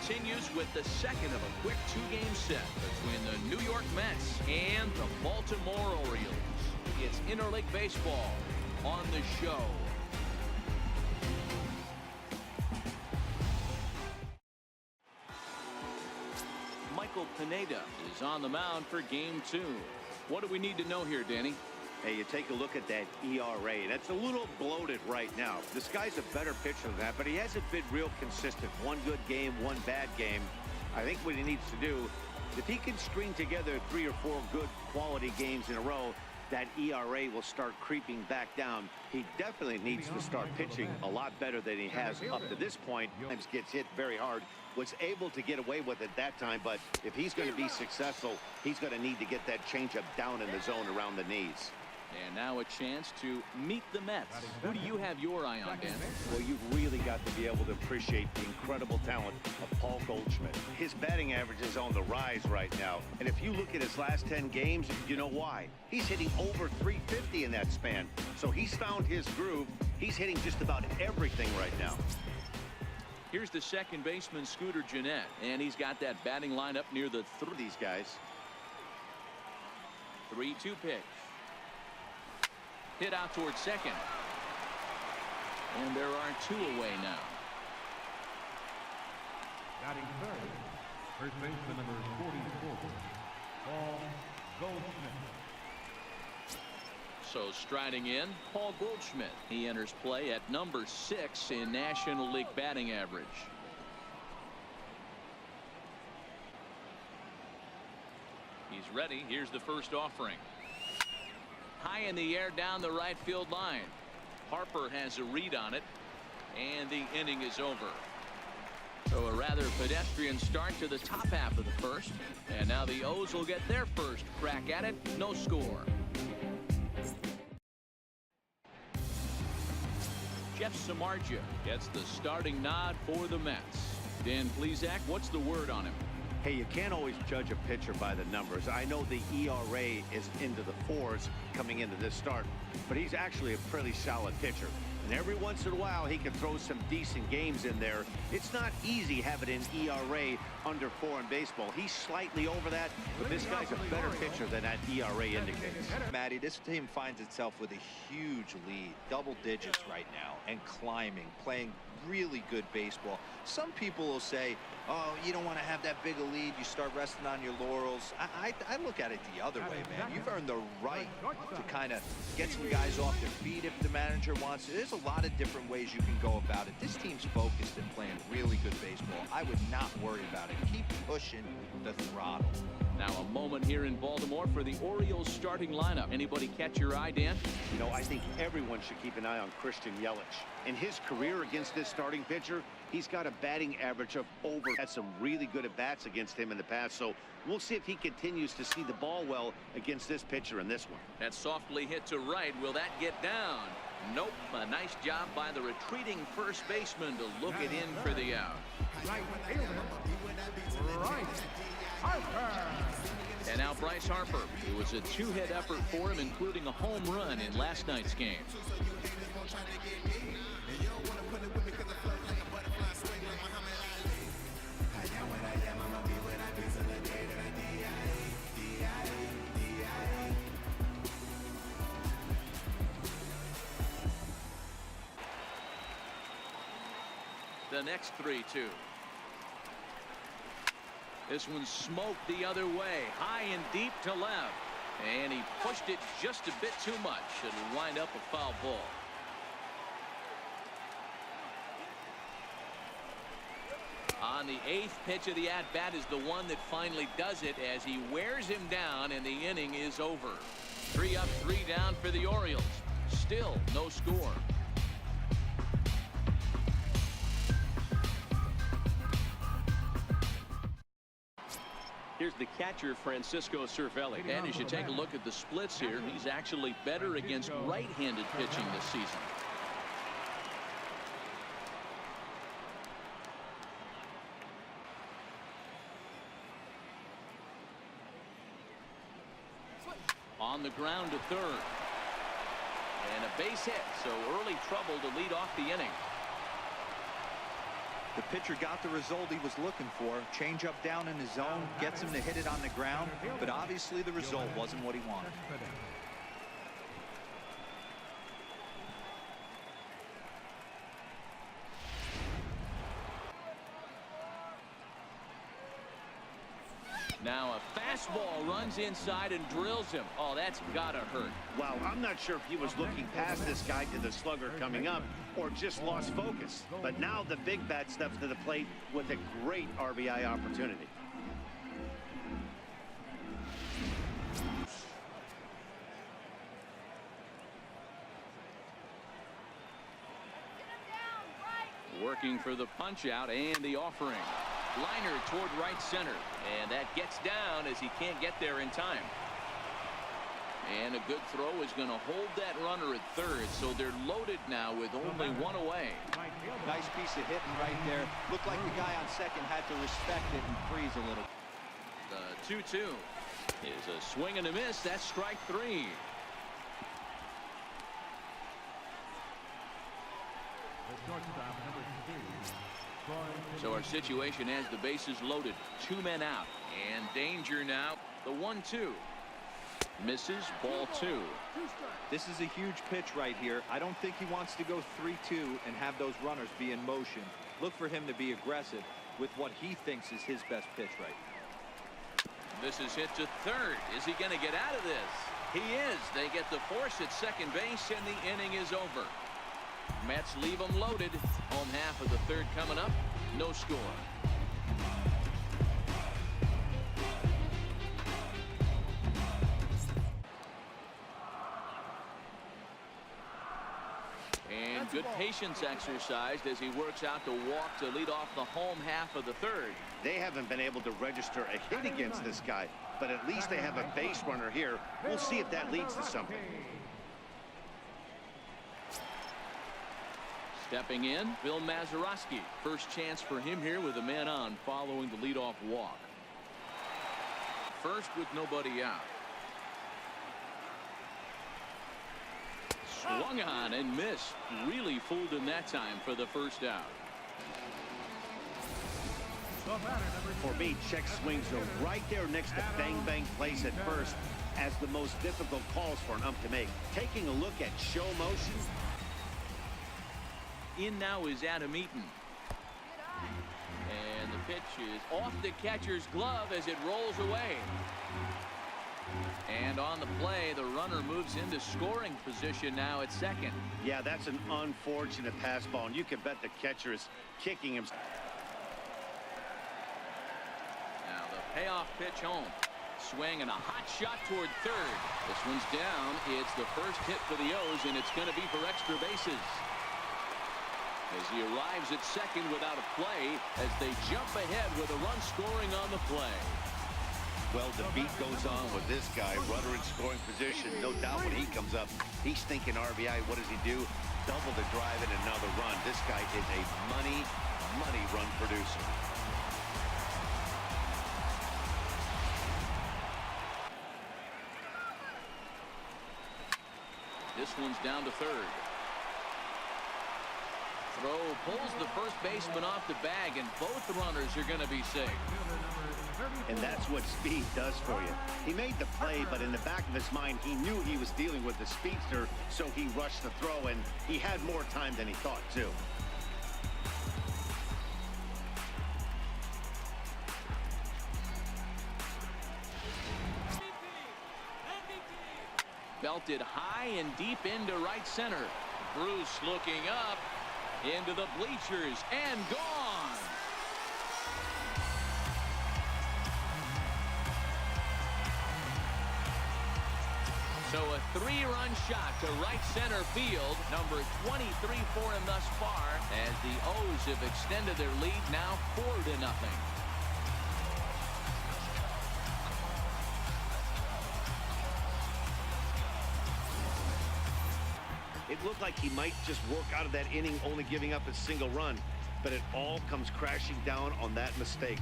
continues with the second of a quick two-game set between the New York Mets and the Baltimore Orioles. It's interleague baseball on the show. Michael Pineda is on the mound for game 2. What do we need to know here, Danny? Hey, you take a look at that ERA. That's a little bloated right now. This guy's a better pitcher than that, but he hasn't been real consistent. One good game, one bad game. I think what he needs to do, if he can string together 3 or 4 good quality games in a row, that ERA will start creeping back down. He definitely needs to start pitching a lot better than he has up to this point. Sometimes gets hit very hard. Was able to get away with it that time, but if he's going to be successful, he's going to need to get that changeup down in the zone around the knees. And now a chance to meet the Mets. Who do you have your eye on, Dan? Well, you've really got to be able to appreciate the incredible talent of Paul Goldschmidt. His batting average is on the rise right now. And if you look at his last 10 games, you know why. He's hitting over 350 in that span. So he's found his groove. He's hitting just about everything right now. Here's the second baseman, Scooter Gennett, and he's got that batting lineup near the these guys. 3-2 pitch. Hit out towards second. And there are 2 away now. Batting third, first baseman number 44, Paul Goldschmidt. So striding in, Paul Goldschmidt. He enters play at number 6 in National League batting average. He's ready. Here's the first offering. High in the air down the right field line. Harper has a read on it, and the inning is over. So a rather pedestrian start to the top half of the first, and now the O's will get their first crack at it. No score. Jeff Samardzija gets the starting nod for the Mets. Dan Plesac, what's the word on him? Hey, you can't always judge a pitcher by the numbers. I know the ERA is into the 4s coming into this start, but he's actually a pretty solid pitcher. And every once in a while, he can throw some decent games in there. It's not easy having an ERA under 4 in baseball. He's slightly over that, but this guy's a better pitcher than that ERA indicates. Matty, this team finds itself with a huge lead, double digits right now, and climbing, playing really good baseball. Some people will say, oh, you don't want to have that big a lead. You start resting on your laurels. I look at it the other way, man. You've earned the right to kind of get some guys off their feet if the manager wants to. There's a lot of different ways you can go about it. This team's focused and playing really good baseball. I would not worry about it. Keep pushing the throttle. Now a moment here in Baltimore for the Orioles starting lineup. Anybody catch your eye, Dan? You know, I think everyone should keep an eye on Christian Yelich. In his career against this starting pitcher, he's got a batting average of over. Had some really good at-bats against him in the past, so we'll see if he continues to see the ball well against this pitcher in this one. That softly hit to right. Will that get down? Nope. A nice job by the retreating first baseman to look it in for the out. Right fielder, Bryce Harper. And now Bryce Harper. It was a 2-hit effort for him, including a home run in last night's game. The next 3-2. This one smoked the other way, high and deep to left. And he pushed it just a bit too much. It'll wind up a foul ball. On the 8th pitch of the at-bat is the one that finally does it as he wears him down, and the inning is over. 3 up, 3 down for the Orioles. Still no score. Here's the catcher, Francisco Cervelli. And as you take a look at the splits here, he's actually better against right-handed pitching this season. On the ground to third. And a base hit, so early trouble to lead off the inning. The pitcher got the result he was looking for. Change up down in his zone, gets him to hit it on the ground, but obviously the result wasn't what he wanted. Now a fastball runs inside and drills him. Oh, that's gotta hurt. Wow, I'm not sure if he was looking past this guy to the slugger coming up or just lost focus. But now the big bat steps to the plate with a great RBI opportunity. Working for the punch out and the offering. Liner toward right center, and that gets down as he can't get there in time. And a good throw is going to hold that runner at third, so they're loaded now with only one away. Nice piece of hitting right there. Looked like the guy on second had to respect it and freeze a little. The 2-2 is a swing and a miss. That's strike three. So our situation has the bases loaded, 2 men out, and danger now. The 1-2 misses, ball 2. This is a huge pitch right here. I don't think he wants to go 3-2 and have those runners be in motion. Look for him to be aggressive with what he thinks is his best pitch right now. This is hit to third. Is he going to get out of this? He is. They get the force at second base, and the inning is over. Mets leave them loaded. Home half of the third coming up. No score. And good patience exercised as he works out the walk to lead off the home half of the third. They haven't been able to register a hit against this guy, but at least they have a base runner here. We'll see if that leads to something. Stepping in, Bill Mazeroski. First chance for him here with a man on following the leadoff walk. First with nobody out. Swung on and missed. Really fooled him that time for the first out. For me, check swings are right there next to bang bang plays at first as the most difficult calls for an ump to make. Taking a look at show motion. In now is Adam Eaton. And the pitch is off the catcher's glove as it rolls away. And on the play, the runner moves into scoring position now at second. Yeah, that's an unfortunate pass ball, and you can bet the catcher is kicking him. Now the payoff pitch home. Swing and a hot shot toward third. This one's down. It's the first hit for the O's, and it's going to be for extra bases. As he arrives at second without a play as they jump ahead with a run scoring on the play. Well, the beat goes on with this guy. Runner in scoring position. No doubt when he comes up, he's thinking RBI. What does he do? Double the drive and another run. This guy is a money run producer. This one's down to third. Throw pulls the first baseman off the bag, and both runners are going to be safe. And that's what speed does for you. He made the play, but in the back of his mind, he knew he was dealing with the speedster, so he rushed the throw, and he had more time than he thought, too. Belted high and deep into right center. Bruce looking up into the bleachers and gone. So a 3-run shot to right center field, number 23 for him thus far, as the O's have extended their lead now 4-0. It looked like he might just work out of that inning, only giving up a single run, but it all comes crashing down on that mistake.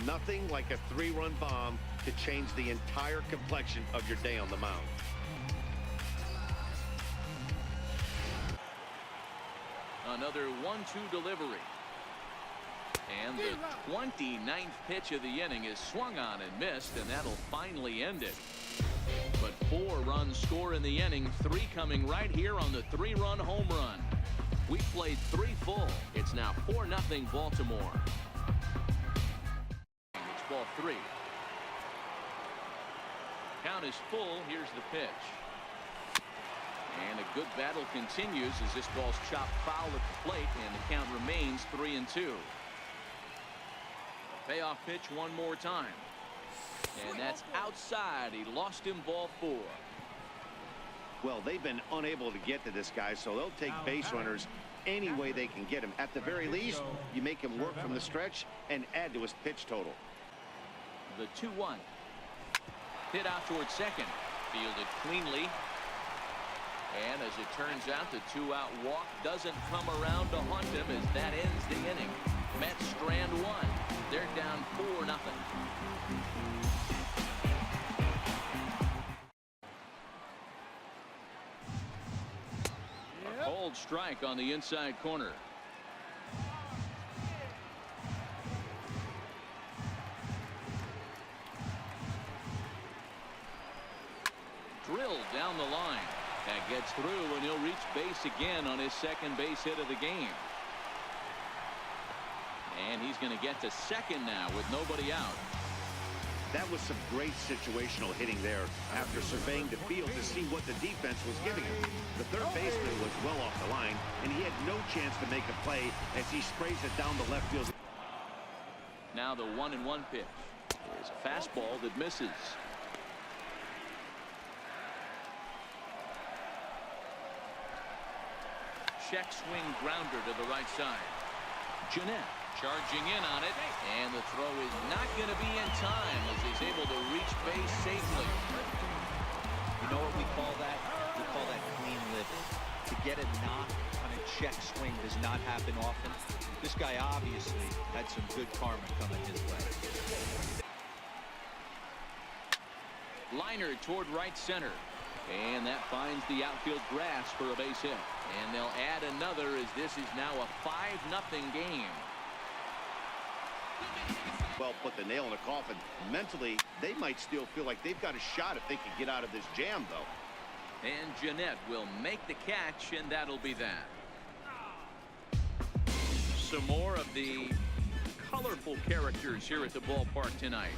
Nothing like a 3-run bomb to change the entire complexion of your day on the mound. Another 1-2 delivery. And the 29th pitch of the inning is swung on and missed, and that'll finally end it. But 4 runs score in the inning, 3 coming right here on the 3-run home run. We played 3 full. It's now 4-0 Baltimore. It's ball 3. Count is full. Here's the pitch. And a good battle continues as this ball's chopped foul at the plate, and the count remains 3-2. Payoff pitch one more time. And that's outside. He lost him, ball 4. Well, they've been unable to get to this guy, so they'll take base runners any way they can get him. At the very least, you make him work from the stretch and add to his pitch total. The 2-1. Hit out towards second. Fielded cleanly. And as it turns out, the 2-out walk doesn't come around to haunt him as that ends the inning. Mets strand 1. They're down 4-0. A cold strike on the inside corner. Drilled down the line. That gets through, and he'll reach base again on his second base hit of the game. And he's going to get to second now with nobody out. That was some great situational hitting there after surveying the field to see what the defense was giving him. The third baseman was well off the line, and he had no chance to make a play as he sprays it down the left field. Now the 1-1 pitch is a fastball that misses. Check swing grounder to the right side. Jeanette charging in on it, and the throw is not going to be in time as he's able to reach base safely. You know what we call that? We call that clean living. To get a knock on a check swing does not happen often. This guy obviously had some good karma coming his way. Liner toward right center. And that finds the outfield grass for a base hit. And they'll add another as this is now a 5-0 game. Well, put the nail in the coffin. Mentally, they might still feel like they've got a shot if they can get out of this jam, though. And Jeanette will make the catch, and that'll be that. Some more of the colorful characters here at the ballpark tonight.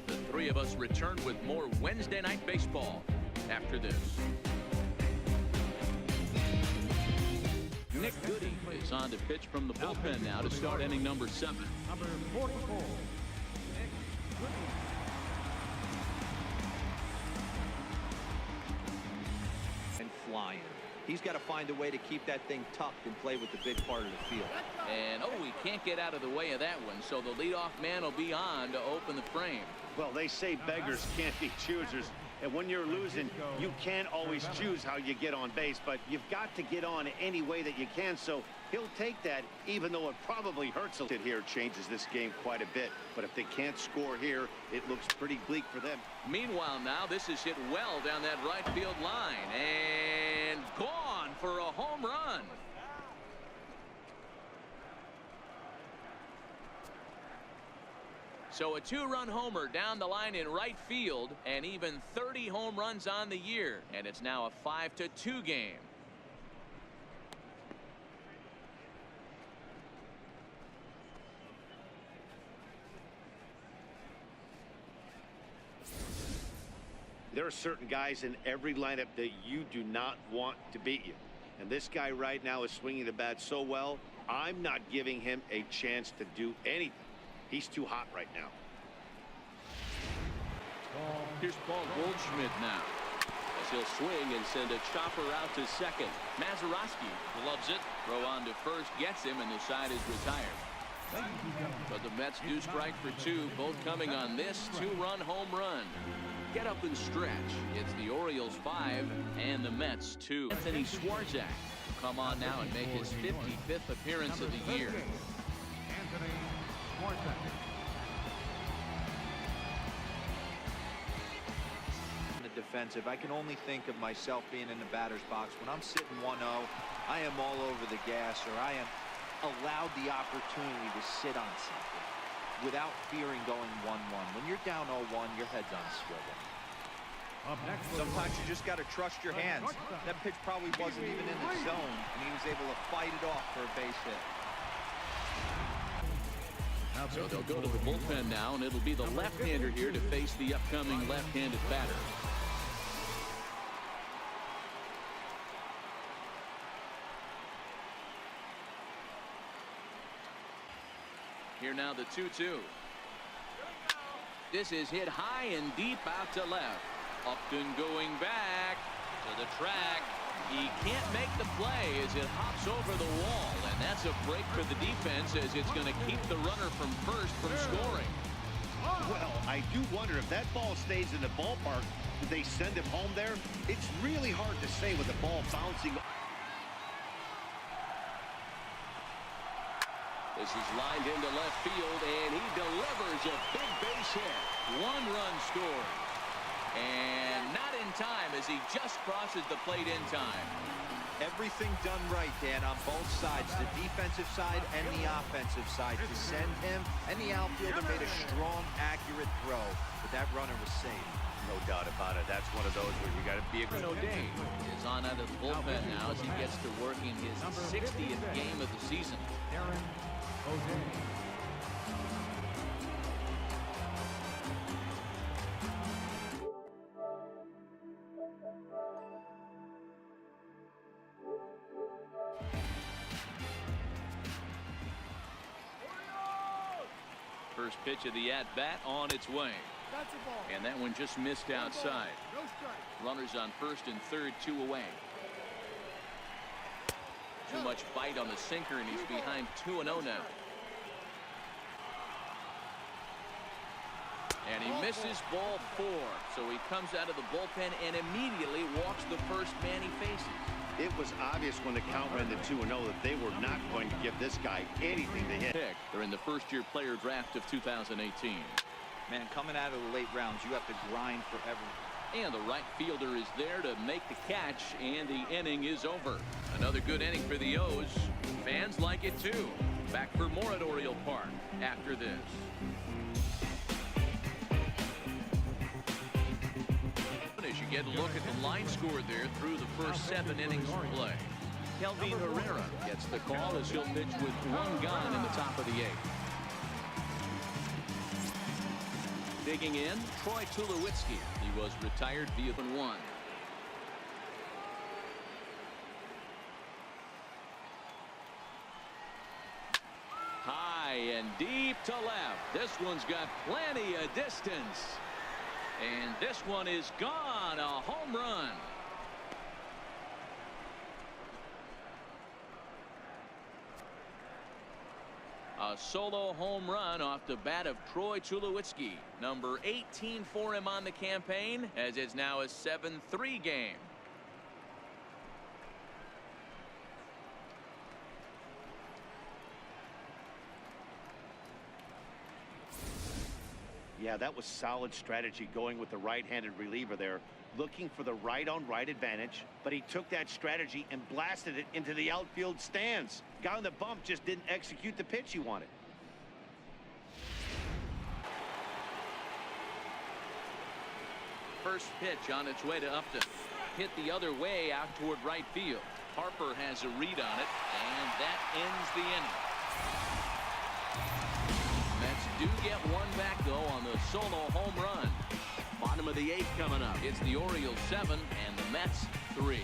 The 3 of us return with more Wednesday Night Baseball after this. Nick Goody is on to pitch from the bullpen now to start inning number 7. Number 44. Nick Goody. And flying. He's got to find a way to keep that thing tucked and play with the big part of the field. And he can't get out of the way of that one, so the leadoff man will be on to open the frame. Well, they say beggars can't be choosers. And when you're losing, you can't always choose how you get on base, but you've got to get on any way that you can. So he'll take that, even though it probably hurts a little. Here changes this game quite a bit. But if they can't score here, it looks pretty bleak for them. Meanwhile, now this is hit well down that right field line and gone for a home run. So a 2-run homer down the line in right field, and even 30 home runs on the year, and it's now a 5-2 game. There are certain guys in every lineup that you do not want to beat you. And this guy right now is swinging the bat so well, I'm not giving him a chance to do anything. He's too hot right now. Here's Paul Goldschmidt now, as he'll swing and send a chopper out to second. Mazeroski loves it. Throw on to first, gets him, and the side is retired. But the Mets do strike for 2, both coming on this 2-run home run. Get up and stretch. It's the Orioles 5 and the Mets 2. Anthony Swarzak will come on now and make his 55th appearance of the year. Anthony Swarzak. The defensive, I can only think of myself being in the batter's box. When I'm sitting 1-0, I am all over the gas, or I am allowed the opportunity to sit on something without fearing going 1-1. When you're down 0-1, your head's on a swivel. Up next, Sometimes you just got to trust your hands. That pitch probably wasn't even in the zone, and he was able to fight it off for a base hit. So they'll go to the bullpen now, and it'll be the left-hander here to face the upcoming left-handed batter. Here now the 2-2. This is hit high and deep out to left. Upton going back to the track. He can't make the play as it hops over the wall, and that's a break for the defense as it's going to keep the runner from first from scoring. Well, I do wonder if that ball stays in the ballpark, do they send him home there? It's really hard to say with the ball bouncing. This is lined into left field, and he delivers a big base hit. 1 run scored. And not in time as he just crosses the plate in time. Everything done right, Dan, on both sides, the defensive side and the offensive side, to send him, and the outfielder made a strong, accurate throw, but that runner was safe. No doubt about it. That's one of those where you got to be a good. O'Day is on out of the bullpen now as he gets to work in his 60th game of the season. Aaron O'Day. First pitch of the at-bat on its way. And that one just missed outside. Runners on first and third, 2 away. Too much bite on the sinker, and he's behind 2-0 now. And he misses ball 4. So he comes out of the bullpen and immediately walks the first man he faces. It was obvious when the count ran to 2-0 that they were not going to give this guy anything to hit. They're in the first-year player draft of 2018. Man, coming out of the late rounds, you have to grind for everything. And the right fielder is there to make the catch, and the inning is over. Another good inning for the O's. Fans like it too. Back for more at Oriole Park after this. As you get a look at the line score there through the first 7 innings of play. Kelvin Herrera gets the call as he'll pitch with 1 gone in the top of the 8th. Digging in, Troy Tulowitzki. He was retired via 1. High and deep to left. This one's got plenty of distance. And this one is gone. A home run. A solo home run off the bat of Troy Tulowitzki. Number 18 for him on the campaign, as it's now a 7-3 game. Yeah, that was solid strategy going with the right-handed reliever there, looking for the right-on-right advantage, but he took that strategy and blasted it into the outfield stands. Guy on the bump just didn't execute the pitch he wanted. First pitch on its way to Upton. Hit the other way out toward right field. Harper has a read on it, and that ends the inning. Mets do get one back, though, on the solo home run. Bottom of the 8th coming up. It's the Orioles 7 and the Mets 3.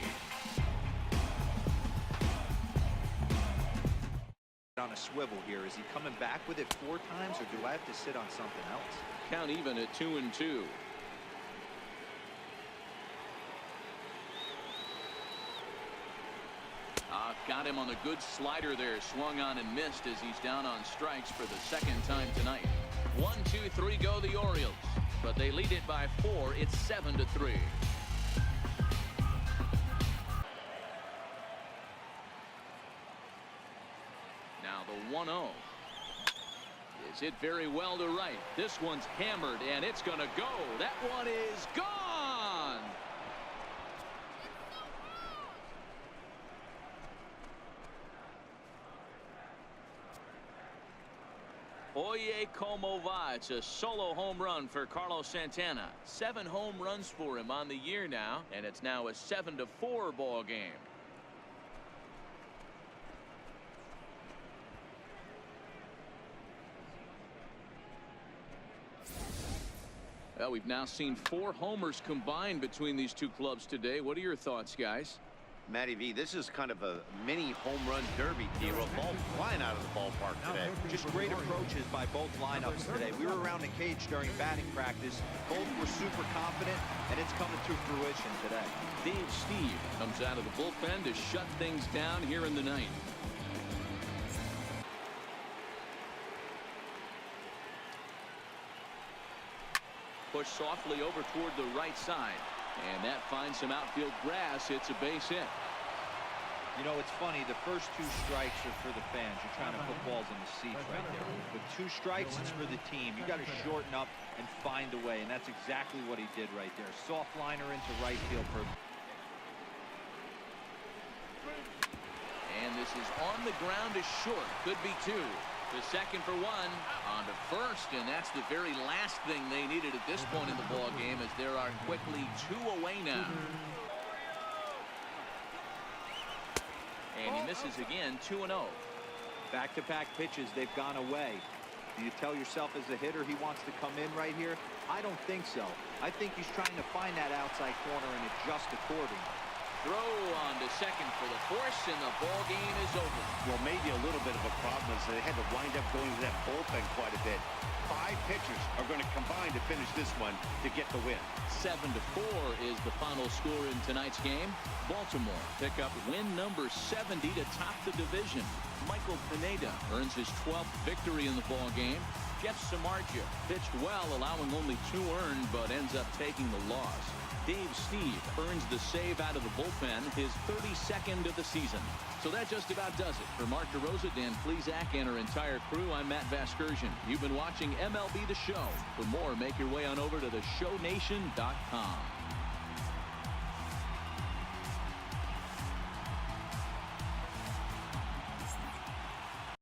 On a swivel here. Is he coming back with it 4 times, or do I have to sit on something else? Count even at 2-2. Got him on a good slider there. Swung on and missed as he's down on strikes for the 2nd time tonight. 1-2-3 go the Orioles, but they lead it by 4. It's 7-3. Now the 1-0 is hit very well to right. This one's hammered, and it's going to go. That one is gone. Como Va. It's a solo home run for Carlos Santana. 7 home runs for him on the year now, and it's now a 7-4 ball game. Well, we've now seen 4 homers combined between these two clubs today. What are your thoughts, guys? Matty V, this is kind of a mini home run derby here. A ball flying out of the ballpark today. Just great approaches by both lineups today. We were around the cage during batting practice. Both were super confident, and it's coming to fruition today. Dave Steve comes out of the bullpen to shut things down here in the ninth. Push softly over toward the right side, and that finds some outfield grass. It's a base hit. You know, it's funny, the first 2 strikes are for the fans. You're trying to put balls in the seats right there. With 2 strikes, it's for the team. You got to shorten up and find a way, and that's exactly what he did right there. Soft liner into right field for. And this is on the ground is short. Could be 2. The second for 1 on to first, and that's the very last thing they needed at this point in the ball game, as there are quickly 2 away now. And he misses again. 2-0. Back-to-back pitches, they've gone away. Do you tell yourself as a hitter he wants to come in right here? I don't think so. I think he's trying to find that outside corner and adjust accordingly. Throw on to second for the force, and the ball game is over. Well, maybe a little bit of a problem is they had to wind up going to that bullpen quite a bit. 5 pitchers are going to combine to finish this one to get the win. 7-4 is the final score in tonight's game. Baltimore pick up win number 70 to top the division. Michael Pineda earns his 12th victory in the ball game. Jeff Samardzija pitched well, allowing only 2 earned, but ends up taking the loss. Dave Steve earns the save out of the bullpen, his 32nd of the season. So that just about does it. For Mark DeRosa, Dan Plesac, and our entire crew, I'm Matt Vasgersian. You've been watching MLB The Show. For more, make your way on over to theshownation.com.